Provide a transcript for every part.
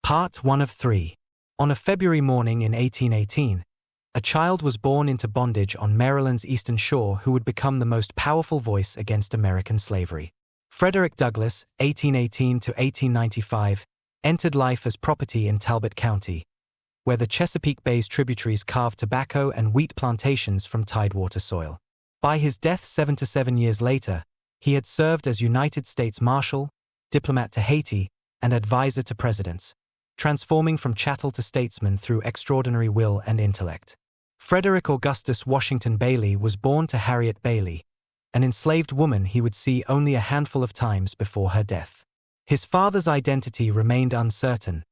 Part 1 of 3. On a February morning in 1818, a child was born into bondage on Maryland's eastern shore who would become the most powerful voice against American slavery. Frederick Douglass, 1818 to 1895, entered life as property in Talbot County, where the Chesapeake Bay's tributaries carved tobacco and wheat plantations from tidewater soil. By his death 7 years later, he had served as United States Marshal, diplomat to Haiti, and advisor to presidents, transforming from chattel to statesman through extraordinary will and intellect. Frederick Augustus Washington Bailey was born to Harriet Bailey, an enslaved woman he would see only a handful of times before her death. His father's identity remained uncertain,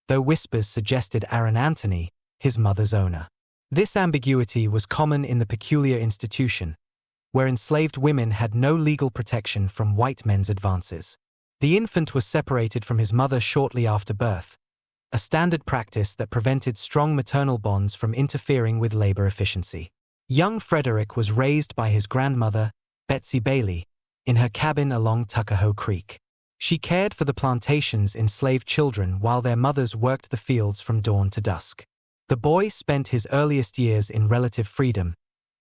though whispers suggested Aaron Anthony, his mother's owner. This ambiguity was common in the peculiar institution, where enslaved women had no legal protection from white men's advances. The infant was separated from his mother shortly after birth, a standard practice that prevented strong maternal bonds from interfering with labor efficiency. Young Frederick was raised by his grandmother, Betsy Bailey, in her cabin along Tuckahoe Creek. She cared for the plantation's enslaved children while their mothers worked the fields from dawn to dusk. The boy spent his earliest years in relative freedom,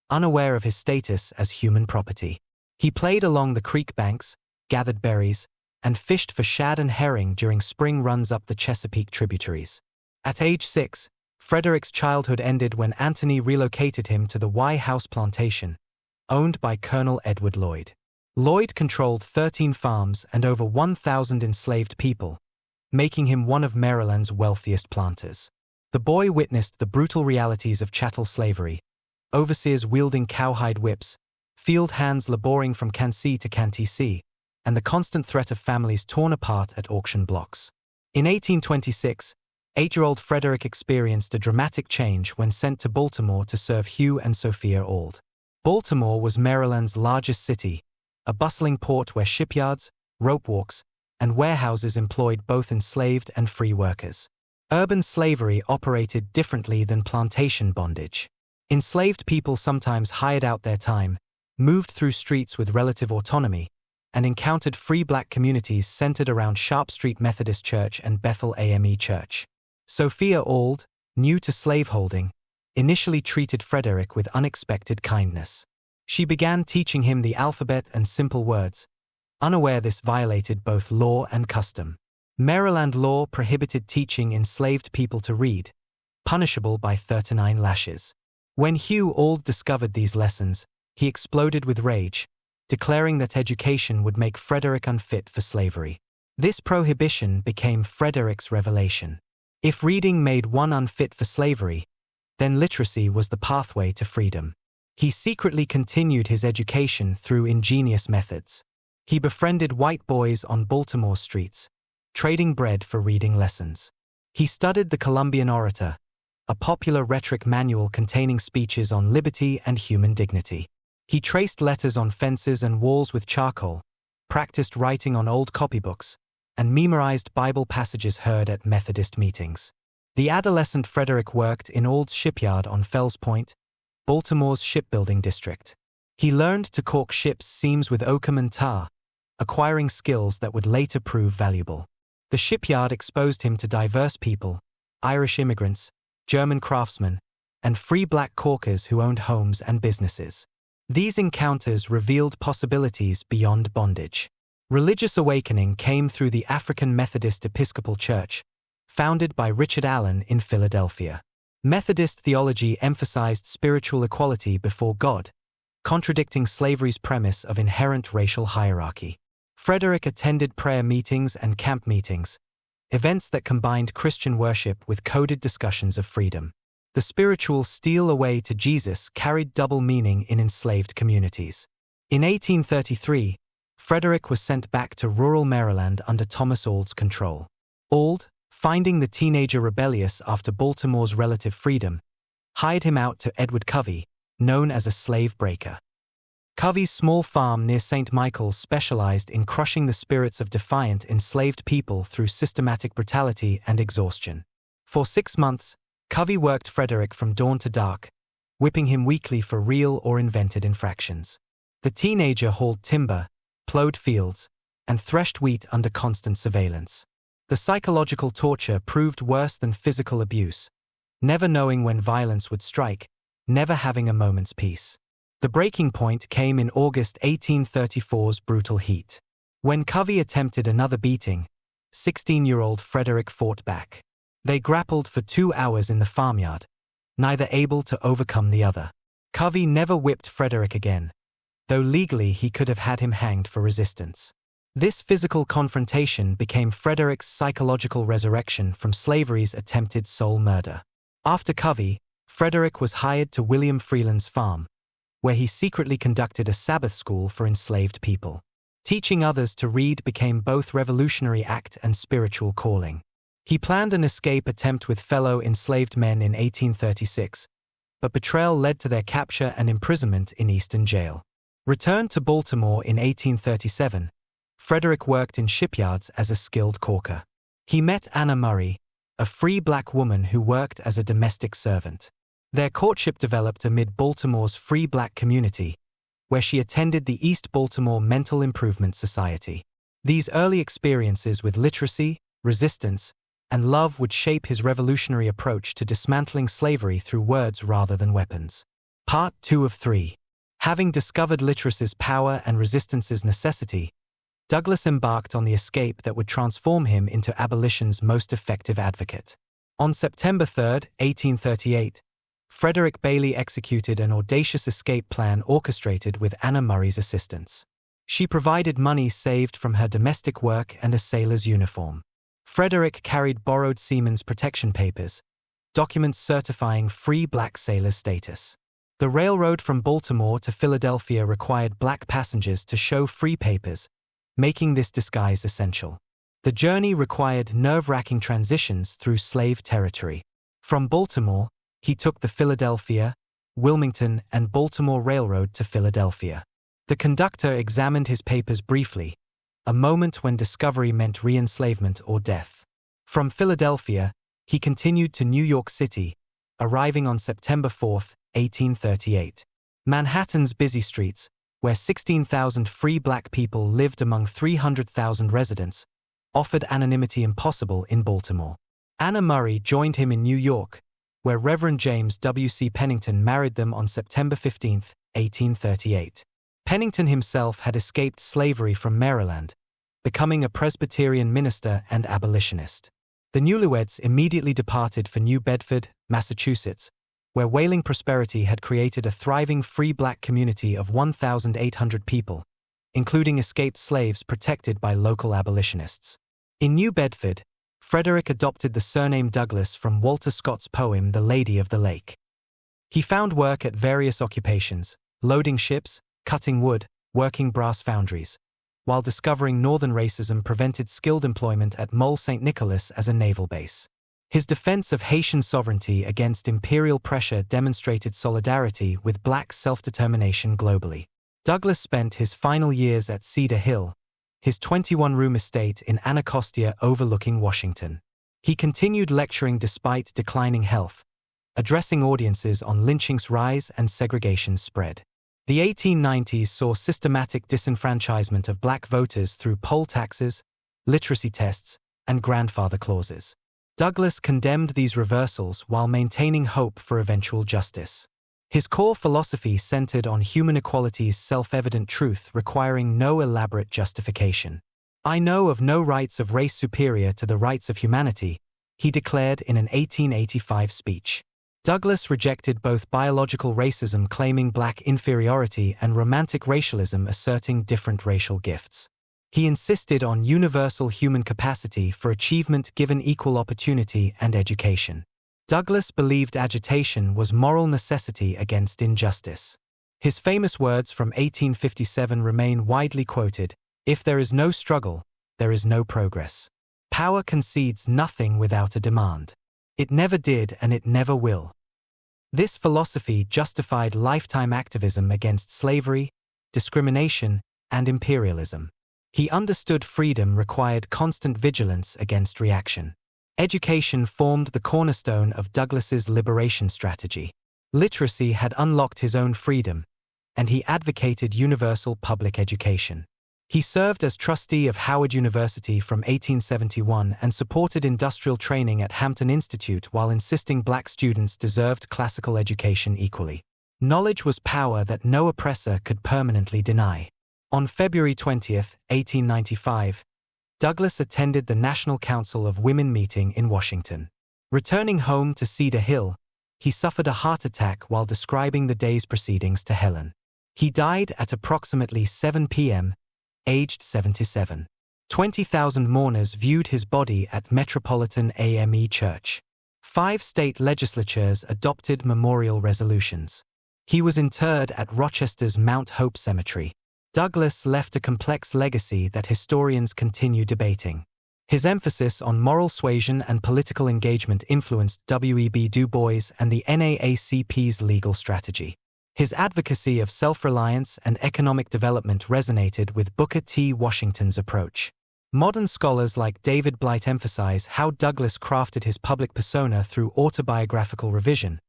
unaware of his status as human property. He played along the creek banks, gathered berries, and fished for shad and herring during spring runs up the Chesapeake tributaries. At age 6, Frederick's childhood ended when Anthony relocated him to the Y House plantation, owned by Colonel Edward Lloyd. Lloyd controlled 13 farms and over 1,000 enslaved people, making him one of Maryland's wealthiest planters. The boy witnessed the brutal realities of chattel slavery, overseers wielding cowhide whips, field hands laboring from Kansas to Kansas, and the constant threat of families torn apart at auction blocks. In 1826, 8-year-old Frederick experienced a dramatic change when sent to Baltimore to serve Hugh and Sophia Auld. Baltimore was Maryland's largest city, a bustling port where shipyards, rope walks, and warehouses employed both enslaved and free workers. Urban slavery operated differently than plantation bondage. Enslaved people sometimes hired out their time, moved through streets with relative autonomy, and encountered free black communities centered around Sharp Street Methodist Church and Bethel AME Church. Sophia Auld, new to slaveholding, initially treated Frederick with unexpected kindness. She began teaching him the alphabet and simple words, unaware this violated both law and custom. Maryland law prohibited teaching enslaved people to read, punishable by 39 lashes. When Hugh Auld discovered these lessons, he exploded with rage, declaring that education would make Frederick unfit for slavery. This prohibition became Frederick's revelation. If reading made one unfit for slavery, then literacy was the pathway to freedom. He secretly continued his education through ingenious methods. He befriended white boys on Baltimore streets, trading bread for reading lessons. He studied the Columbian Orator, a popular rhetoric manual containing speeches on liberty and human dignity. He traced letters on fences and walls with charcoal, practiced writing on old copybooks, and memorized Bible passages heard at Methodist meetings. The adolescent Frederick worked in Auld's shipyard on Fells Point, Baltimore's shipbuilding district. He learned to caulk ships' seams with oakum and tar, acquiring skills that would later prove valuable. The shipyard exposed him to diverse people, Irish immigrants, German craftsmen, and free black caulkers who owned homes and businesses. These encounters revealed possibilities beyond bondage. Religious awakening came through the African Methodist Episcopal Church, founded by Richard Allen in Philadelphia. Methodist theology emphasized spiritual equality before God, contradicting slavery's premise of inherent racial hierarchy. Frederick attended prayer meetings and camp meetings, events that combined Christian worship with coded discussions of freedom. The spiritual steal away to Jesus carried double meaning in enslaved communities. In 1833, Frederick was sent back to rural Maryland under Thomas Auld's control. Auld, finding the teenager rebellious after Baltimore's relative freedom, hired him out to Edward Covey, known as a slave breaker. Covey's small farm near St. Michael's specialized in crushing the spirits of defiant enslaved people through systematic brutality and exhaustion. For 6 months, Covey worked Frederick from dawn to dark, whipping him weekly for real or invented infractions. The teenager hauled timber, plowed fields, and threshed wheat under constant surveillance. The psychological torture proved worse than physical abuse, never knowing when violence would strike, never having a moment's peace. The breaking point came in August 1834's brutal heat. When Covey attempted another beating, 16-year-old Frederick fought back. They grappled for 2 hours in the farmyard, neither able to overcome the other. Covey never whipped Frederick again, though legally he could have had him hanged for resistance. This physical confrontation became Frederick's psychological resurrection from slavery's attempted soul murder. After Covey, Frederick was hired to William Freeland's farm, where he secretly conducted a Sabbath school for enslaved people. Teaching others to read became both revolutionary act and spiritual calling. He planned an escape attempt with fellow enslaved men in 1836, but betrayal led to their capture and imprisonment in Easton Jail. Returned to Baltimore in 1837, Frederick worked in shipyards as a skilled caulker. He met Anna Murray, a free black woman who worked as a domestic servant. Their courtship developed amid Baltimore's free black community, where she attended the East Baltimore Mental Improvement Society. These early experiences with literacy, resistance, and love would shape his revolutionary approach to dismantling slavery through words rather than weapons. Part 2 of 3. Having discovered literacy's power and resistance's necessity, Douglass embarked on the escape that would transform him into abolition's most effective advocate. On September 3, 1838, Frederick Bailey executed an audacious escape plan orchestrated with Anna Murray's assistance. She provided money saved from her domestic work and a sailor's uniform. Frederick carried borrowed seamen's protection papers, documents certifying free black sailors' status. The railroad from Baltimore to Philadelphia required black passengers to show free papers, making this disguise essential. The journey required nerve-wracking transitions through slave territory. From Baltimore, he took the Philadelphia, Wilmington, and Baltimore Railroad to Philadelphia. The conductor examined his papers briefly, a moment when discovery meant re-enslavement or death. From Philadelphia, he continued to New York City, arriving on September 4, 1838. Manhattan's busy streets, where 16,000 free black people lived among 300,000 residents, offered anonymity impossible in Baltimore. Anna Murray joined him in New York, where Reverend James W.C. Pennington married them on September 15, 1838. Pennington himself had escaped slavery from Maryland, becoming a Presbyterian minister and abolitionist. The newlyweds immediately departed for New Bedford, Massachusetts, where whaling prosperity had created a thriving free black community of 1,800 people, including escaped slaves protected by local abolitionists. In New Bedford, Frederick adopted the surname Douglass from Walter Scott's poem The Lady of the Lake. He found work at various occupations, loading ships, cutting wood, working brass foundries, while discovering Northern racism prevented skilled employment at Mole St. Nicholas as a naval base. His defense of Haitian sovereignty against imperial pressure demonstrated solidarity with black self-determination globally. Douglass spent his final years at Cedar Hill, his 21-room estate in Anacostia overlooking Washington. He continued lecturing despite declining health, addressing audiences on lynching's rise and segregation's spread. The 1890s saw systematic disenfranchisement of black voters through poll taxes, literacy tests, and grandfather clauses. Douglass condemned these reversals while maintaining hope for eventual justice. His core philosophy centered on human equality's self-evident truth requiring no elaborate justification. "I know of no rights of race superior to the rights of humanity," he declared in an 1885 speech. Douglass rejected both biological racism claiming black inferiority and romantic racialism asserting different racial gifts. He insisted on universal human capacity for achievement given equal opportunity and education. Douglass believed agitation was moral necessity against injustice. His famous words from 1857 remain widely quoted, "If there is no struggle, there is no progress. Power concedes nothing without a demand. It never did and it never will." This philosophy justified lifetime activism against slavery, discrimination, and imperialism. He understood freedom required constant vigilance against reaction. Education formed the cornerstone of Douglass's liberation strategy. Literacy had unlocked his own freedom, and he advocated universal public education. He served as trustee of Howard University from 1871 and supported industrial training at Hampton Institute while insisting black students deserved classical education equally. Knowledge was power that no oppressor could permanently deny. On February 20, 1895, Douglass attended the National Council of Women meeting in Washington. Returning home to Cedar Hill, he suffered a heart attack while describing the day's proceedings to Helen. He died at approximately 7 p.m., aged 77. 20,000 mourners viewed his body at Metropolitan AME Church. 5 state legislatures adopted memorial resolutions. He was interred at Rochester's Mount Hope Cemetery. Douglass left a complex legacy that historians continue debating. His emphasis on moral suasion and political engagement influenced W.E.B. Du Bois and the NAACP's legal strategy. His advocacy of self-reliance and economic development resonated with Booker T. Washington's approach. Modern scholars like David Blight emphasize how Douglass crafted his public persona through autobiographical revision,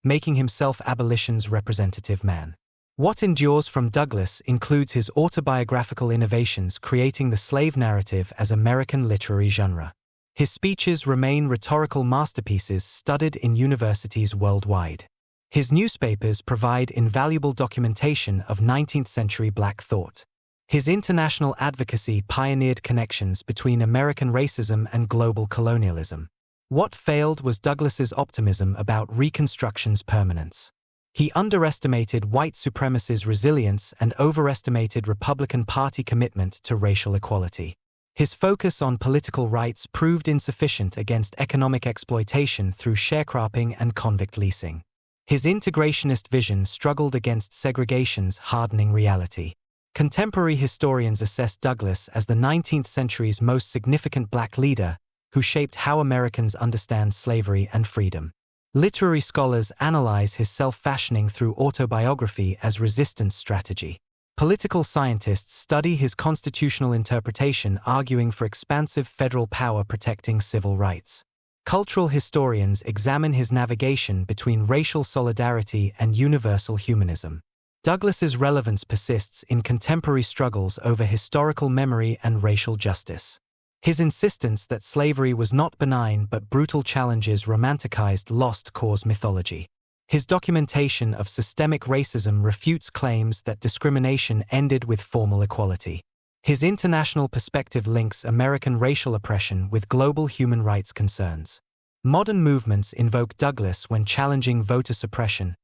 making himself abolition's representative man. What endures from Douglass includes his autobiographical innovations creating the slave narrative as American literary genre. His speeches remain rhetorical masterpieces studied in universities worldwide. His newspapers provide invaluable documentation of 19th-century Black thought. His international advocacy pioneered connections between American racism and global colonialism. What failed was Douglass's optimism about Reconstruction's permanence. He underestimated white supremacy's resilience and overestimated Republican Party commitment to racial equality. His focus on political rights proved insufficient against economic exploitation through sharecropping and convict leasing. His integrationist vision struggled against segregation's hardening reality. Contemporary historians assess Douglass as the 19th century's most significant Black leader, who shaped how Americans understand slavery and freedom. Literary scholars analyze his self-fashioning through autobiography as resistance strategy. Political scientists study his constitutional interpretation, arguing for expansive federal power protecting civil rights. Cultural historians examine his navigation between racial solidarity and universal humanism. Douglass's relevance persists in contemporary struggles over historical memory and racial justice. His insistence that slavery was not benign but brutal challenges romanticized lost cause mythology. His documentation of systemic racism refutes claims that discrimination ended with formal equality. His international perspective links American racial oppression with global human rights concerns. Modern movements invoke Douglass when challenging voter suppression,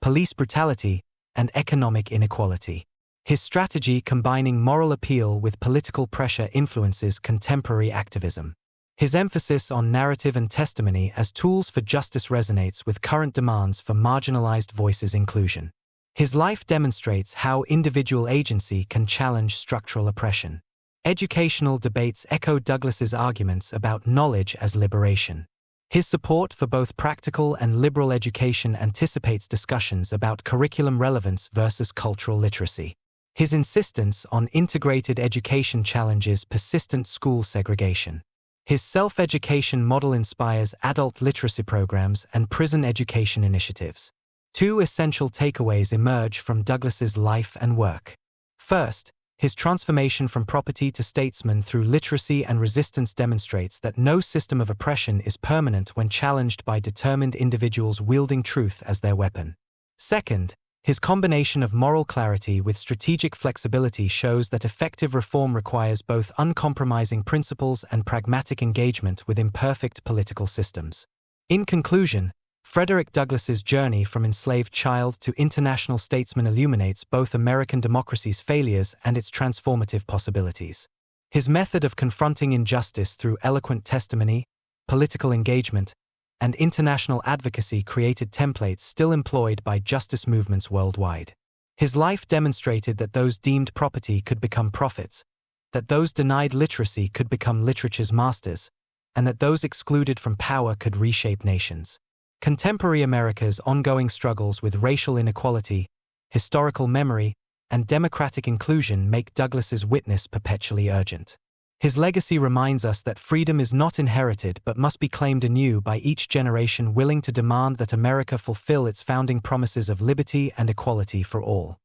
police brutality, and economic inequality. His strategy combining moral appeal with political pressure influences contemporary activism. His emphasis on narrative and testimony as tools for justice resonates with current demands for marginalized voices' inclusion. His life demonstrates how individual agency can challenge structural oppression. Educational debates echo Douglass's arguments about knowledge as liberation. His support for both practical and liberal education anticipates discussions about curriculum relevance versus cultural literacy. His insistence on integrated education challenges persistent school segregation. His self-education model inspires adult literacy programs and prison education initiatives. 2 essential takeaways emerge from Douglass's life and work. First, his transformation from property to statesman through literacy and resistance demonstrates that no system of oppression is permanent when challenged by determined individuals wielding truth as their weapon. Second, his combination of moral clarity with strategic flexibility shows that effective reform requires both uncompromising principles and pragmatic engagement with imperfect political systems. In conclusion, Frederick Douglass's journey from enslaved child to international statesman illuminates both American democracy's failures and its transformative possibilities. His method of confronting injustice through eloquent testimony, political engagement, and international advocacy created templates still employed by justice movements worldwide. His life demonstrated that those deemed property could become prophets, that those denied literacy could become literature's masters, and that those excluded from power could reshape nations. Contemporary America's ongoing struggles with racial inequality, historical memory, and democratic inclusion make Douglass's witness perpetually urgent. His legacy reminds us that freedom is not inherited but must be claimed anew by each generation willing to demand that America fulfill its founding promises of liberty and equality for all.